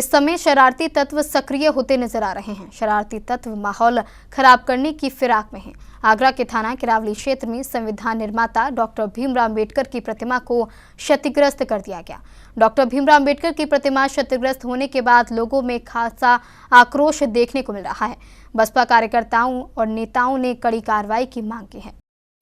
इस समय शरारती तत्व सक्रिय होते नजर आ रहे हैं। शरारती तत्व माहौल खराब करने की फिराक में हैं। आगरा के थाना किरावली क्षेत्र में संविधान निर्माता डॉक्टर भीमराव अम्बेडकर की प्रतिमा को क्षतिग्रस्त कर दिया गया। डॉक्टर भीमराव अम्बेडकर की प्रतिमा क्षतिग्रस्त होने के बाद लोगों में खासा आक्रोश देखने को मिल रहा है। बसपा कार्यकर्ताओं और नेताओं ने कड़ी कार्रवाई की मांग की है।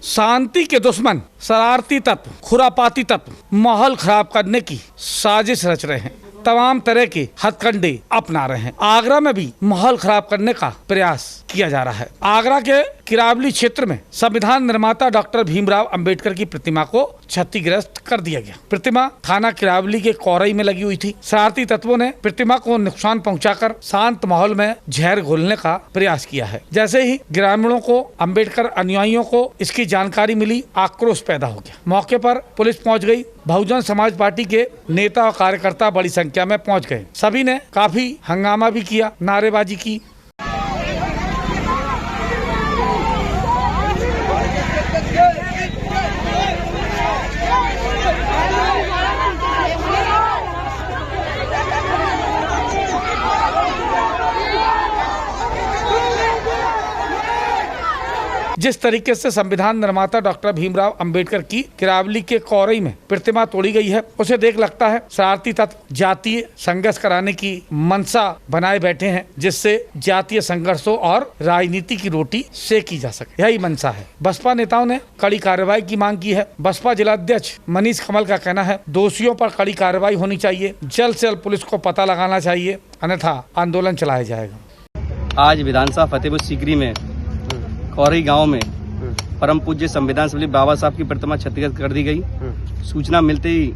शांति के दुश्मन शरारती तत्व, खुरापाती तत्व माहौल खराब करने की साजिश रच रहे हैं। तमाम तरह के हथकंडे अपना रहे हैं। आगरा में भी माहौल खराब करने का प्रयास किया जा रहा है। आगरा के किरावली क्षेत्र में संविधान निर्माता डॉक्टर भीमराव अंबेडकर की प्रतिमा को क्षतिग्रस्त कर दिया गया। प्रतिमा थाना किरावली के कौरई में लगी हुई थी। शरारती तत्वों ने प्रतिमा को नुकसान पहुंचाकर शांत माहौल में जहर घोलने का प्रयास किया है। जैसे ही ग्रामीणों को, अंबेडकर अनुयायियों को इसकी जानकारी मिली, आक्रोश पैदा हो गया। मौके पर पुलिस पहुंच गई। बहुजन समाज पार्टी के नेता और कार्यकर्ता बड़ी संख्या में पहुंच गए। सभी ने काफी हंगामा भी किया, नारेबाजी की। जिस तरीके से संविधान निर्माता डॉक्टर भीमराव अंबेडकर की किरावली के कौरई में प्रतिमा तोड़ी गई है, उसे देख लगता है शरारती तत्व जातीय संघर्ष कराने की मंशा बनाए बैठे हैं, जिससे जातीय संघर्षों और राजनीति की रोटी सेकी जा सके। यही मंशा है। बसपा नेताओं ने कड़ी कार्रवाई की मांग की है। बसपा जिलाध्यक्ष मनीष कमल का कहना है, दोषियों पर कड़ी कार्रवाई होनी चाहिए। जल्द से जल्द पुलिस को पता लगाना चाहिए, अन्यथा आंदोलन चलाया जाएगा। आज विधानसभा फतेहपुर सीकरी में कौरई गांव में परम पूज्य संविधान सभा बाबा साहब की प्रतिमा क्षतिग्रस्त कर दी गई। सूचना मिलते ही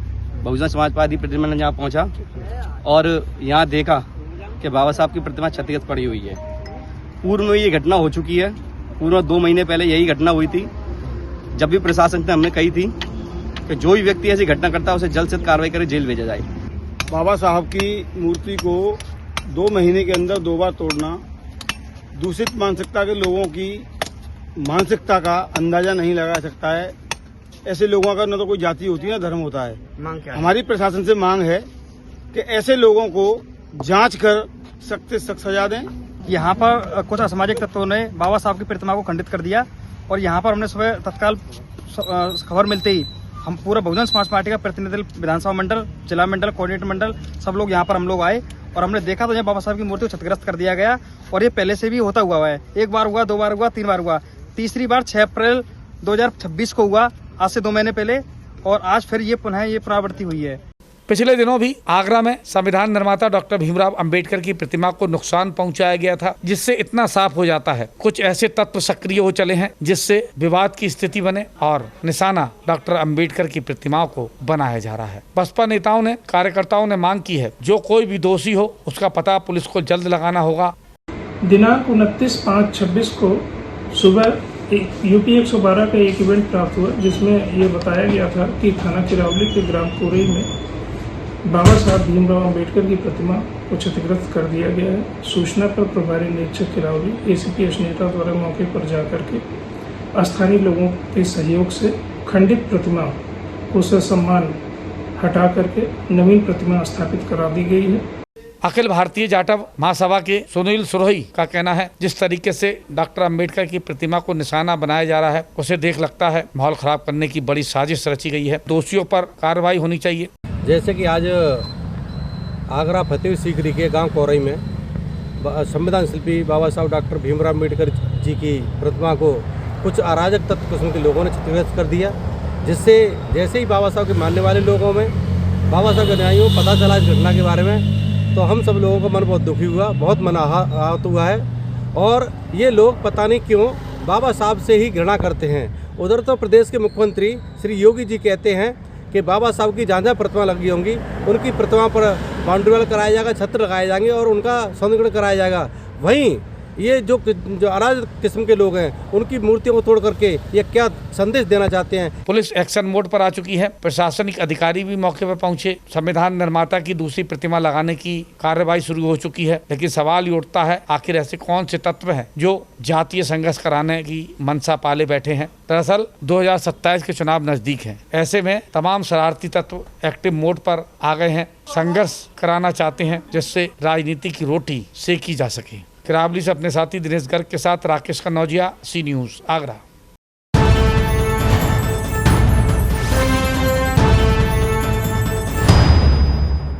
बहुजन समाज पार्टी प्रतिनिधिमंडल यहाँ पहुंचा और यहाँ देखा कि बाबा साहब की प्रतिमा क्षतिग्रस्त पड़ी हुई है। पूर्व में ये घटना हो चुकी है। पूर्व 2 महीने पहले यही घटना हुई थी, जब भी प्रशासन से हमने कही थी कि जो भी व्यक्ति ऐसी घटना करता है उसे जल्द से जल्द कार्रवाई कर जेल भेजा जाए। बाबा साहब की मूर्ति को 2 महीने के अंदर 2 बार तोड़ना दूषित मानसिकता के लोगों की मानसिकता का अंदाजा नहीं लगा सकता है। ऐसे लोगों का न तो कोई जाति होती है न धर्म होता है। मांग क्या है? हमारी प्रशासन से मांग है कि ऐसे लोगों को जांच कर सख्त से सख्त सजा दें। यहाँ पर कुछ असामाजिक तत्वों ने बाबा साहब की प्रतिमा को खंडित कर दिया और यहाँ पर हमने सुबह तत्काल खबर मिलते ही हम पूरा बहुजन समाज पार्टी का प्रतिनिधित्व विधानसभा मंडल, जिला मंडल, कोऑर्डिनेटर मंडल सब लोग यहाँ पर हम लोग आए और हमने देखा तो यहाँ बाबा साहब की मूर्ति को क्षतिग्रस्त कर दिया गया। और ये पहले से भी होता हुआ है। 1 बार हुआ, 2 बार हुआ, 3 बार हुआ। तीसरी बार 6 अप्रैल 2026 को हुआ, आज से 2 महीने पहले, और आज फिर ये पुनः ये पुनरावृत्ति हुई है। पिछले दिनों भी आगरा में संविधान निर्माता डॉक्टर भीमराव अंबेडकर की प्रतिमा को नुकसान पहुंचाया गया था, जिससे इतना साफ हो जाता है कुछ ऐसे तत्व सक्रिय हो चले हैं जिससे विवाद की स्थिति बने और निशाना डॉक्टर अंबेडकर की प्रतिमाओं को बनाया जा रहा है। बसपा नेताओं ने, कार्यकर्ताओं ने मांग की है, जो कोई भी दोषी हो उसका पता पुलिस को जल्द लगाना होगा। दिनांक 29/5/26 को सुबह यूपी 112 का एक इवेंट प्राप्त हुआ, जिसमें ये बताया गया था कि थाना किरावली के ग्राम कोरई में बाबा साहब भीमराव अम्बेडकर की प्रतिमा को क्षतिग्रस्त कर दिया गया है। सूचना पर प्रभारी निरीक्षक किरावली एसीपी नेता द्वारा मौके पर जाकर के स्थानीय लोगों के सहयोग से खंडित प्रतिमा को ससम्मान हटा करके नवीन प्रतिमा स्थापित करा दी गई है। अखिल भारतीय जाटव महासभा के सुनील सुरोही का कहना है, जिस तरीके से डॉक्टर अंबेडकर की प्रतिमा को निशाना बनाया जा रहा है, उसे देख लगता है माहौल खराब करने की बड़ी साजिश रची गई है। दोषियों पर कार्रवाई होनी चाहिए। जैसे कि आज आगरा फतेहपुर सीकरी के गांव कौरई में संविधान शिल्पी बाबा साहब डॉक्टर भीमराव अम्बेडकर जी की प्रतिमा को कुछ अराजक तत्व किस्म के लोगों ने क्षतिग्रस्त कर दिया, जिससे जैसे ही बाबा साहब के मानने वाले लोगों में, बाबा साहब के अनुयायियों को पता चला इस घटना के बारे में, तो हम सब लोगों का मन बहुत दुखी हुआ, बहुत मन आहत हुआ है। और ये लोग पता नहीं क्यों बाबा साहब से ही घृणा करते हैं। उधर तो प्रदेश के मुख्यमंत्री श्री योगी जी कहते हैं कि बाबा साहब की जहाँ प्रतिमा लगी होंगी उनकी प्रतिमा पर बाउंड्री वाल कराया जाएगा, छत्र लगाए जाएंगे और उनका सौंदर्यीकरण कराया जाएगा। वहीं ये जो अराजक किस्म के लोग हैं उनकी मूर्तियों को तोड़ करके ये क्या संदेश देना चाहते हैं। पुलिस एक्शन मोड पर आ चुकी है। प्रशासनिक अधिकारी भी मौके पर पहुंचे। संविधान निर्माता की दूसरी प्रतिमा लगाने की कार्यवाही शुरू हो चुकी है। लेकिन सवाल ये उठता है, आखिर ऐसे कौन से तत्व हैं जो जातीय संघर्ष कराने की मंशा पाले बैठे हैं। दरअसल 2027 के चुनाव नजदीक हैं। ऐसे में तमाम शरारती तत्व एक्टिव मोड पर आ गए हैं। संघर्ष कराना चाहते हैं जिससे राजनीति की रोटी सेकी जा सके। किरावली से अपने साथी दिनेश गर्ग के साथ राकेश कन्नौजिया, सी न्यूज़, आगरा।